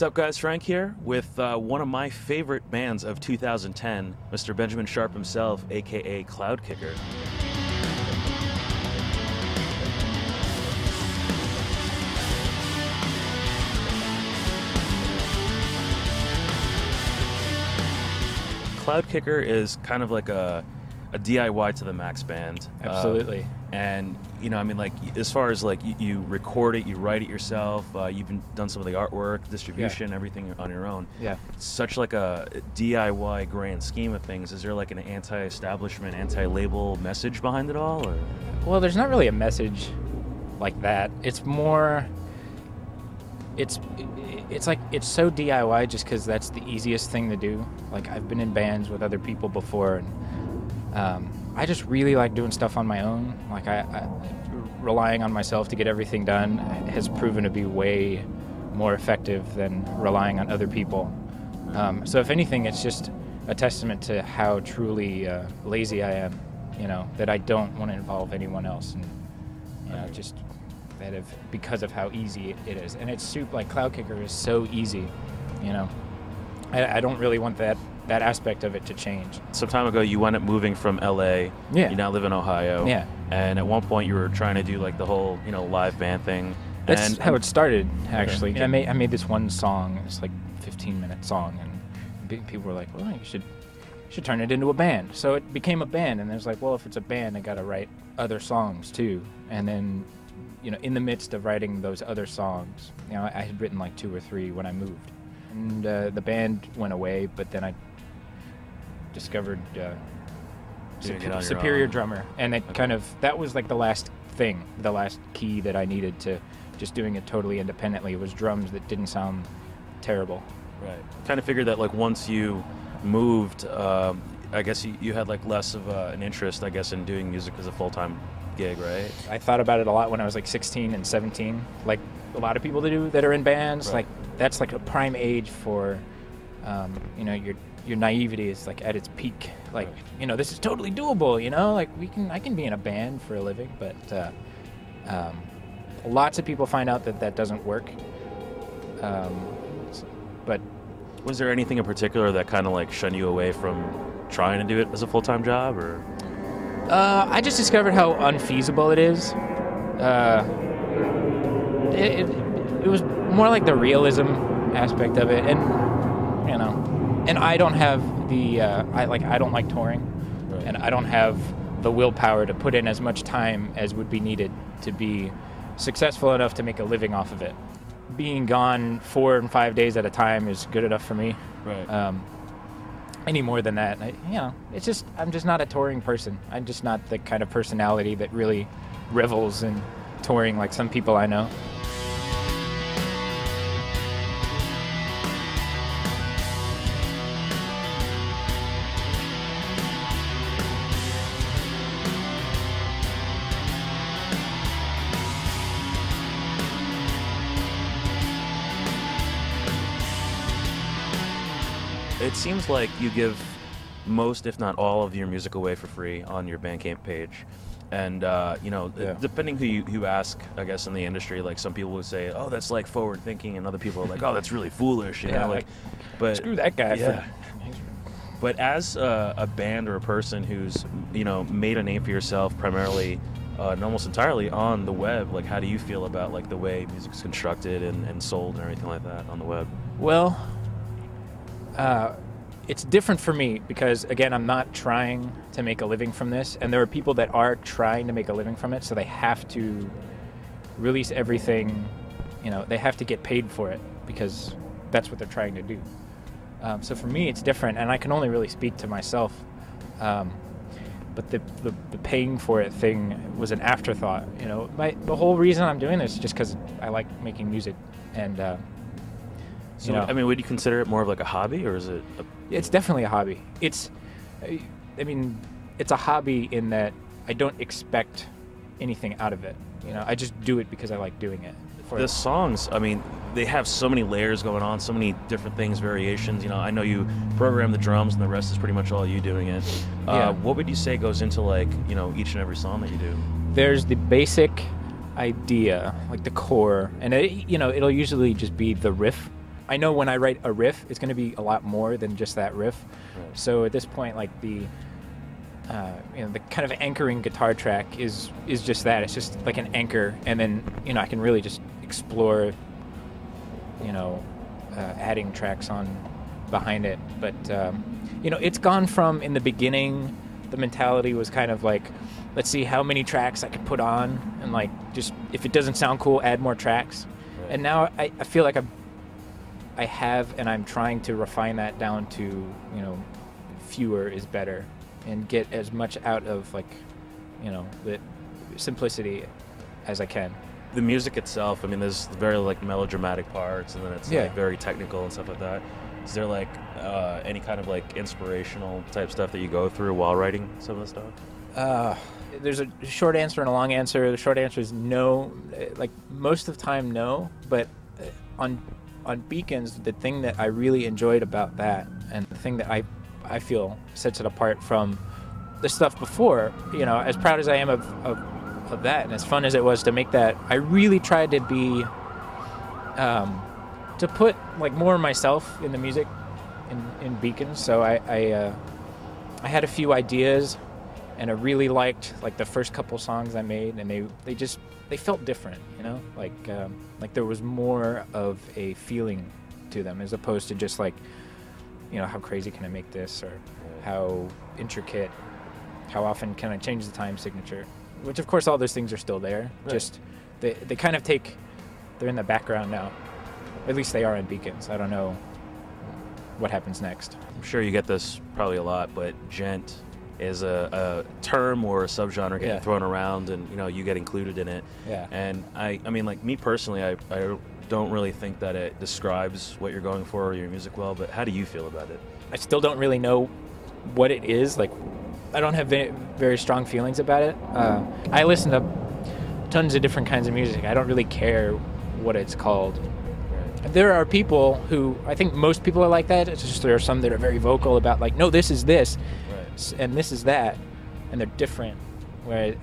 What's up, guys? Frank here with one of my favorite bands of 2010, Mr. Benjamin Sharp himself, aka Cloudkicker. Cloudkicker is kind of like a DIY to the max band. Absolutely. And, you know, I mean, like, as far as, like, you record it, you write it yourself, you've done some of the artwork, distribution, everything on your own. Yeah. It's such, like, a DIY grand scheme of things. Is there, like, an anti-establishment, anti-label message behind it all? Or? Well, there's not really a message like that. It's more... It's like, it's so DIY just because that's the easiest thing to do. Like, I've been in bands with other people before, and I just really like doing stuff on my own. Like, I relying on myself to get everything done has proven to be way more effective than relying on other people. So if anything, it's just a testament to how truly lazy I am, you know, that I don't want to involve anyone else, and you know, just that because of how easy it is. And it's like Cloudkicker is so easy, you know. I don't really want that aspect of it to change. Some time ago, you wound up moving from LA. Yeah. You now live in Ohio. Yeah. And at one point, you were trying to do, like, the whole, you know, live band thing. That's how it started, actually. Okay. I made this one song. It's like a 15-minute song, and people were like, "Well, you should turn it into a band." So it became a band, and there's like, well, if it's a band, I got to write other songs too. And then, you know, in the midst of writing those other songs, you know, I had written like 2 or 3 when I moved, and the band went away. But then I discovered Superior Drummer, and it that was like the last thing, the last key that I needed to just doing it totally independently. It was drums that didn't sound terrible. Right. Kind of figured that, like, once you moved, I guess you had, like, less of an interest, I guess, in doing music as a full-time gig, right? I thought about it a lot when I was like 16 and 17, like a lot of people that are in bands. Right. Like, that's like a prime age for, you know, your naivety is like at its peak. Like, right. You know, this is totally doable. You know, like I can be in a band for a living, but lots of people find out that doesn't work. But was there anything in particular that kind of, like, shunned you away from trying to do it as a full-time job, or? I just discovered how unfeasible it is. It was more like the realism aspect of it, and you know, and I don't have the I don't like touring, right. And I don't have the willpower to put in as much time as would be needed to be successful enough to make a living off of it. Being gone 4 and 5 days at a time is good enough for me. Right. Any more than that, you know, I'm just not a touring person. I'm just not the kind of personality that really revels in touring like some people I know. It seems like you give most, if not all, of your music away for free on your Bandcamp page. And, you know, yeah. Depending who you ask, I guess, in the industry, like, some people would say, oh, that's, like, forward thinking, and other people are like, oh, that's really foolish, you know? Like, but screw that guy. Yeah. But as a band or a person who's, you know, made a name for yourself primarily and almost entirely on the web, like, how do you feel about, like, the way music's constructed and sold and everything like that on the web? Well, it's different for me because, again, I'm not trying to make a living from this, and there are people that are trying to make a living from it, so they have to release everything, you know, they have to get paid for it because that's what they're trying to do. So for me, it's different, and I can only really speak to myself. But the paying for it thing was an afterthought. You know, the whole reason I'm doing this is just because I like making music, and so, you know, I mean, would you consider it more of like a hobby, or is it? It's definitely a hobby. I mean, it's a hobby in that I don't expect anything out of it. You know, I just do it because I like doing it. The songs, I mean, they have so many layers going on, so many different things, variations. You know, I know you program the drums, and the rest is pretty much all you doing it. Yeah. What would you say goes into, like, you know, each and every song that you do? There's the basic idea, like the core, and you know, it'll usually just be the riff. I know when I write a riff, it's going to be a lot more than just that riff. Right. So at this point, like the the kind of anchoring guitar track is just that. It's just like an anchor, and then I can really just explore, adding tracks on behind it. But it's gone from, in the beginning, the mentality was kind of like, let's see how many tracks I could put on, and like just if it doesn't sound cool, add more tracks. Right. And now I feel like I have, and I'm trying to refine that down to fewer is better, and get as much out of the simplicity as I can. The music itself, I mean, there's very like melodramatic parts, and then it's like very technical and stuff like that. Is there like any kind of like inspirational type stuff that you go through while writing some of the stuff? There's a short answer and a long answer. The short answer is no. Like most of the time, no. But on Beacons, the thing that I really enjoyed about that, and the thing that I feel sets it apart from the stuff before, as proud as I am of that, and as fun as it was to make that, I really tried to be to put like more of myself in the music in Beacons. So I had a few ideas, and I really liked like the first couple songs I made, and they felt different, like there was more of a feeling to them, as opposed to just like, how crazy can I make this, or how intricate, how often can I change the time signature, which of course all those things are still there. Right. Just they kind of they're in the background now. At least they are in Beacons. I don't know what happens next. I'm sure you get this probably a lot, but gent is a term or a subgenre getting thrown around, and you get included in it. Yeah. And I mean, like me personally, I don't really think that it describes what you're going for or your music well. But how do you feel about it? I still don't really know what it is. Like, I don't have very strong feelings about it. I listen to tons of different kinds of music. I don't really care what it's called. There are people who, I think most people are like that. It's just there are some that are very vocal about like, no, this is this, and this is that, and they're different. Where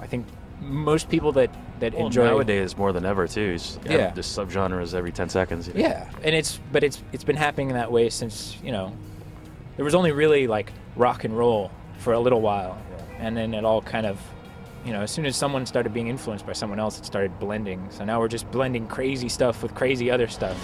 I think most people that enjoy nowadays more than ever too. Just subgenres every 10 seconds. Yeah, and it's been happening that way since there was only really like rock and roll for a little while, and then it all kind of. As soon as someone started being influenced by someone else, it started blending. So now we're just blending crazy stuff with crazy other stuff.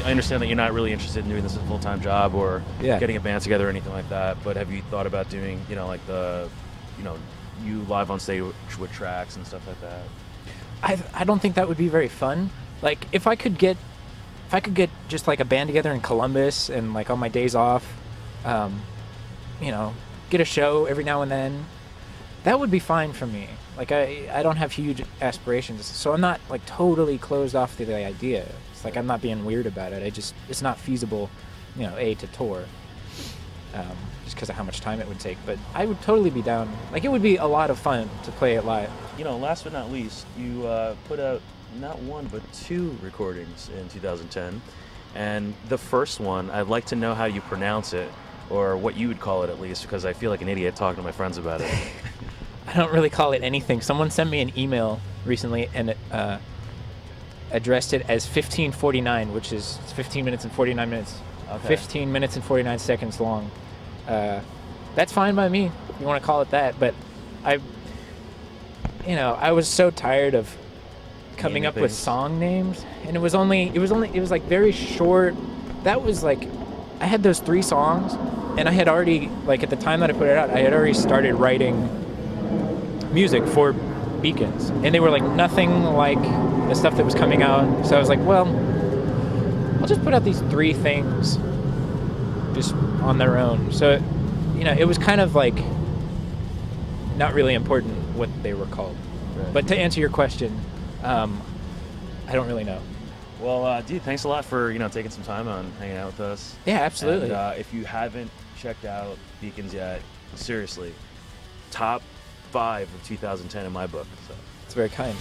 I understand that you're not really interested in doing this as a full-time job or getting a band together or anything like that, but have you thought about doing, like you live on stage with tracks and stuff like that? I don't think that would be very fun. Like if I could get just like a band together in Columbus and like on my days off, get a show every now and then, that would be fine for me. Like I don't have huge aspirations, so I'm not like totally closed off to the idea. It's like I'm not being weird about it. It's not feasible, to tour. Just because of how much time it would take, but I would totally be down. Like it would be a lot of fun to play it live. Last but not least, you put out not one but 2 recordings in 2010, and the first one, I'd like to know how you pronounce it, or what you would call it at least, because I feel like an idiot talking to my friends about it. I don't really call it anything. Someone sent me an email recently and addressed it as 1549, which is 15 minutes and 49 minutes. Okay. 15 minutes and 49 seconds long. That's fine by me if you want to call it that, but I was so tired of coming up with song names, and it was like very short. That was like, I had those 3 songs, and I had already, like at the time that I put it out, I had already started writing music for Beacons, and they were like nothing like the stuff that was coming out. So I was like, well, I'll just put out these 3 things just on their own. So, it was kind of like not really important what they were called. Right. But to answer your question, I don't really know. Well, dude, thanks a lot for taking some time on hanging out with us. Yeah, absolutely. And if you haven't checked out Beacons yet, seriously, top 5 of 2010 in my book. So it's very kind.